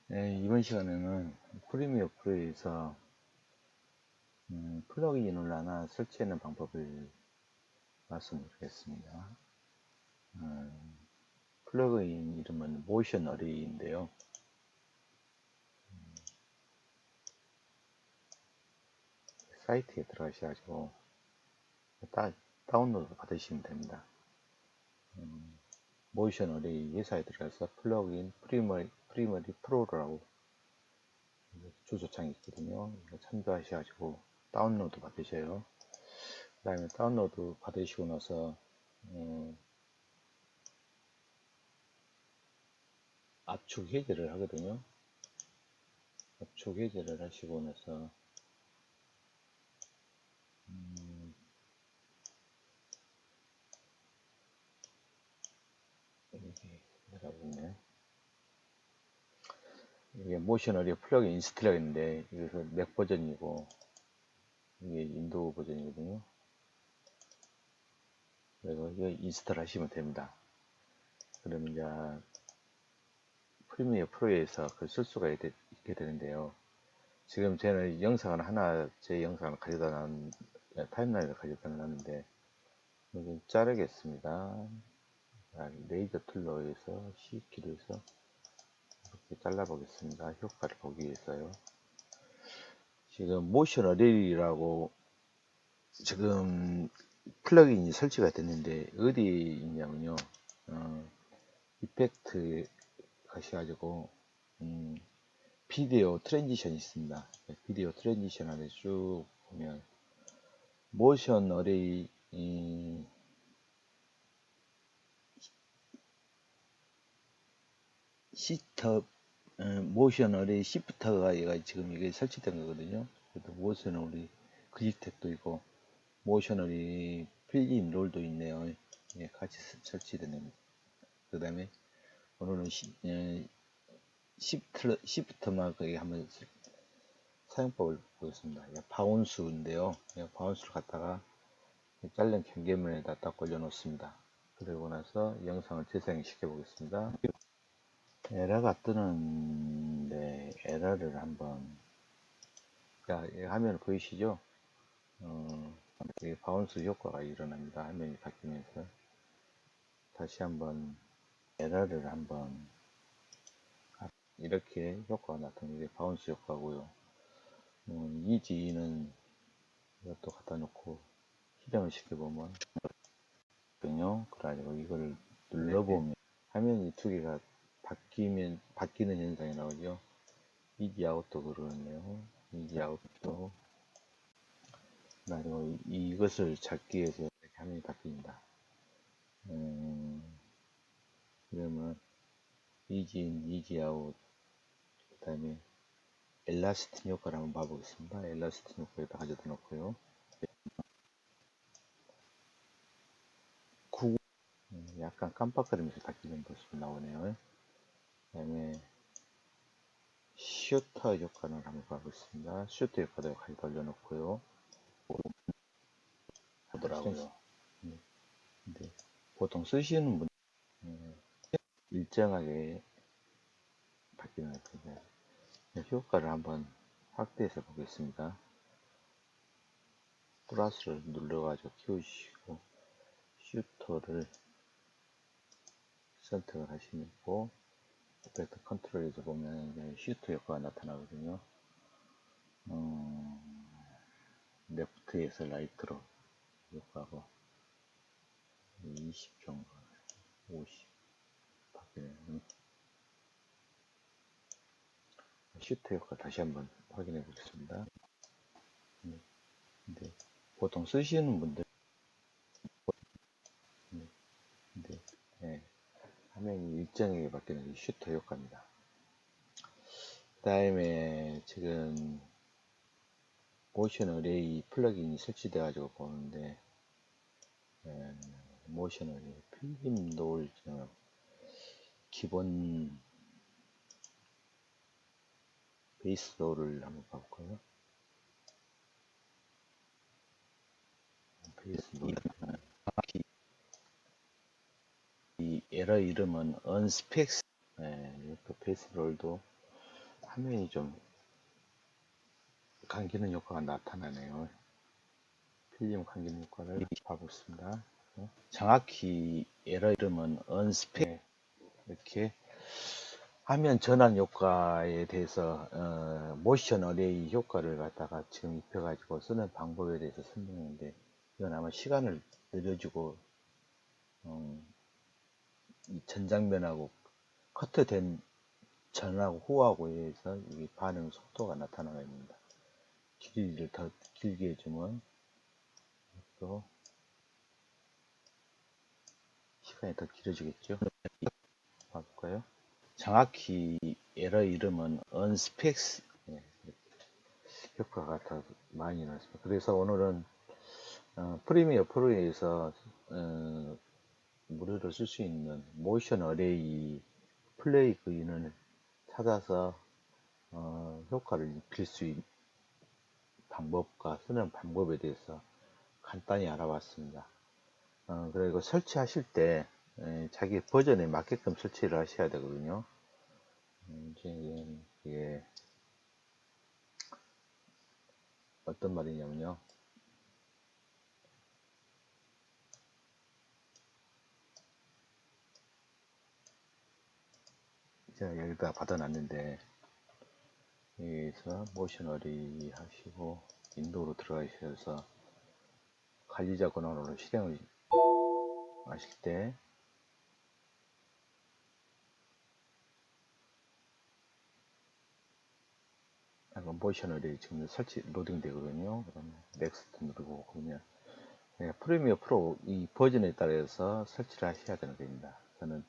네, 이번 시간에는 프리미어 프로에서 플러그인을 하나 설치하는 방법을 말씀드리겠습니다. 플러그인 이름은 모션 어레이인데요. 사이트에 들어가셔가지고 다운로드 받으시면 됩니다. 모션 어레이 회사에 들어가서 플러그인 프리머리 프로라고 주소창이 있거든요. 이거 참조하셔가지고 다운로드 받으셔요. 그 다음에 다운로드 받으시고 나서 압축 해제를 하거든요. 압축 해제를 하시고 나서 이렇게 내려가고 있네. 이게 모셔널이 플러그인 인스톨러가 있는데 이것을 맥 버전이고 이게 윈도우 버전이거든요. 그래서 이거 인스톨 하시면 됩니다. 그러면 이제 프리미어 프로에서 그걸 쓸 수가 있게 되는데요. 지금 저는 영상을 하나, 제 영상을 가져다 놨, 타임라인을 가져다 놨는데 좀 자르겠습니다. 레이저 툴로 해서 C키로 해서 이렇게 잘라 보겠습니다. 효과를 보기 위해서요. 지금 모션 어레이라고 지금 플러그인이 설치가 됐는데 어디 있냐면요. 이펙트 가셔가지고 비디오 트랜지션이 있습니다. 비디오 트랜지션 안에 쭉 보면 모션 어레이 시스터 모션 어레이 시프터가 얘가 지금 이게 설치된 거거든요. 그래도 모션 어레이 그지텍도 있고 모션 어레이 필름 롤도 있네요. 예, 같이 설치되는. 그 다음에 오늘은 시프트만 거기 한번 사용법을 보겠습니다. 바운스인데요. 바운스를 갖다가 잘린 경계면에다 딱 걸려 놓습니다. 그리고 나서 영상을 재생시켜 보겠습니다. 에러가 뜨는데 에러를 한번, 자, 화면을 보이시죠? 바운스 효과가 일어납니다. 화면이 바뀌면서 다시 한번 에러를 한번, 이렇게 효과가 나타나는 게 바운스 효과고요. 이지는 이것도 갖다 놓고 실행을 시켜보면 그래가지고 이걸 눌러보면 화면이 두 개가 바뀌는 현상이 나오죠. 이지 아웃도 그러네요. 이지 아웃도. 그리고 이것을 찾기 위해서 이렇게 화면이 바뀝니다. 그러면 이지 인, 이지 아웃, 그 다음에 엘라스틴 효과를 한번 봐보겠습니다. 엘라스틴 효과에다 가져다 놓고요. 약간 깜빡거리면서 바뀌는 모습이 나오네요. 그 다음에 슈터 효과를 한번 봐보겠습니다. 슈터 효과도 가져다 올려놓고요. 하더라고요. 근데 보통 쓰시는 분 일정하게 바뀌는 것 같은데 효과를 한번 확대해서 보겠습니다. 플러스를 눌러가지고 키우시고 슈터를 선택을 하시고 이펙트 컨트롤에서 보면 슈터 효과가 나타나거든요. 레프트에서 라이트로 효과고 20 정도, 50 바뀌네요. 슈터 효과 다시 한번 확인해 보겠습니다. 근데 보통 쓰시는 분들 근데 화면이 일정하게 바뀌는 게 슈터 효과입니다. 그 다음에 지금 모션 어레이 플러그인이 설치돼 가지고 보는데 모션 어레이 필름 롤 기본 베이스 롤을 한번 봐볼까요? 베이스 롤. 이 에러 이름은 unspecs. 이것도 베이스 롤도 화면이 좀 감기는 효과가 나타나네요. 필름 감기는 효과를 봐보겠습니다. 정확히 에러 이름은 언스펙 이렇게 화면 전환 효과에 대해서 모션 어레이 효과를 갖다가 지금 입혀가지고 쓰는 방법에 대해서 설명했는데 이건 아마 시간을 늘려주고 이 전장면하고 커트된 전하고 후하고 의해서 이 반응 속도가 나타나게 됩니다. 길이를 더 길게 해주면 또 시간이 더 길어지겠죠. 봐볼까요? 정확히 에러 이름은 언스펙스 효과가 더 많이 나왔습니다. 그래서 오늘은 프리미어 프로에서 무료로 쓸 수 있는 모션 어레이 플레이 그 인을 찾아서 효과를 입힐 수 있는 방법과 쓰는 방법에 대해서 간단히 알아봤습니다. 그리고 설치하실 때 자기 버전에 맞게끔 설치를 하셔야 되거든요. 지금 이게 어떤 말이냐면요. 제가 여기다 받아놨는데 여기서 모션 어레이 하시고 윈도우로 들어가셔서 관리자 권한으로 실행을 하실 때 모션 어레이 지금 설치 로딩 되거든요. 그러면 넥스트 누르고 그러면 프리미어 프로 이 버전에 따라서 설치를 하셔야 되는 겁니다. 저는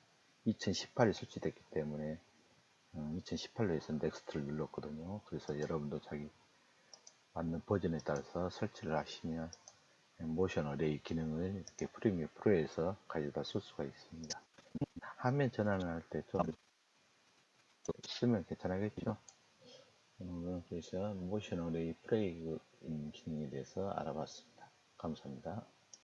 2018에 설치됐기 때문에 2018로 해서 넥스트를 눌렀거든요. 그래서 여러분도 자기 맞는 버전에 따라서 설치를 하시면 모션 어레이 기능을 이렇게 프리미어 프로에서 가져다 쓸 수가 있습니다. 화면 전환을 할 때 좀 쓰면 괜찮겠죠? 그래서 모션 어레이 플레이 기능에 대해서 알아봤습니다. 감사합니다.